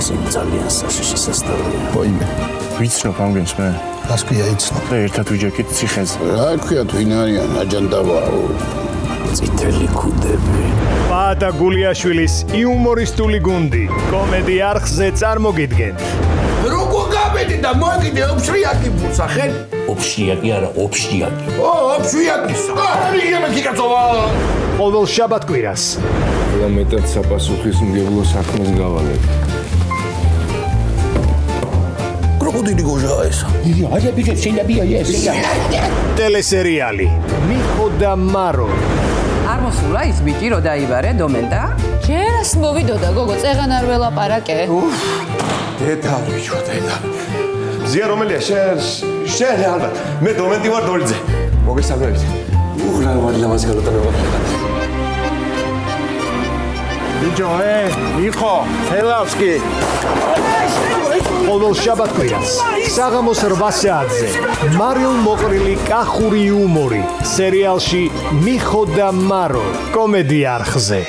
ისინი ძალიან საშიში სასწაულია. Ოიმე. ვიცნობ ამგენს მე. რას ქვია იცნობ? და ერთად ვიჯექით ციხეზე. რა ქვია თუ ვინ არიან აჯანდაბაო. წითელი ქუდები. პაატა გულიაშვილის იუმორისტული გუნდი კომედი არხზე წარმოგიდგენთ. როგორ გამედი და მოგიდე ოფშიაკი ბურსახენ? ოფშიაკი არა, ოფშიაკი. ოფშიაკის. რიგება კიკაცოვა. ყოველ შაბათ-კვირას და მეტად საპასუხისმგებლო საქმეს გავალებ. კროკოდილი გოჟაა ეს. არა, ბიჭო, შეიძლება ეს. ტელესერიალი მიხო და მარო. არ მოსულა ის ბიჭი რო დაიბარე დომენდა? ჯერას მოვიდოდა გოგო, წეღან არ ველაპარაკე. დედა ბიჭო, დედა. ზია რომელია? შენ ალბათ. მე დომენტი ვარ დოლიძე. მოგესალმებით. რა ვარ ლამაზ გალოტანება. ბიჭო, მიხო, ჰელავსკი. ყოველ შაბათ-კვირას საღამოს 8 საათზე მარილ მოყრილი კახური იუმორი სერიალში მიხო და მარო კომედი არხზე.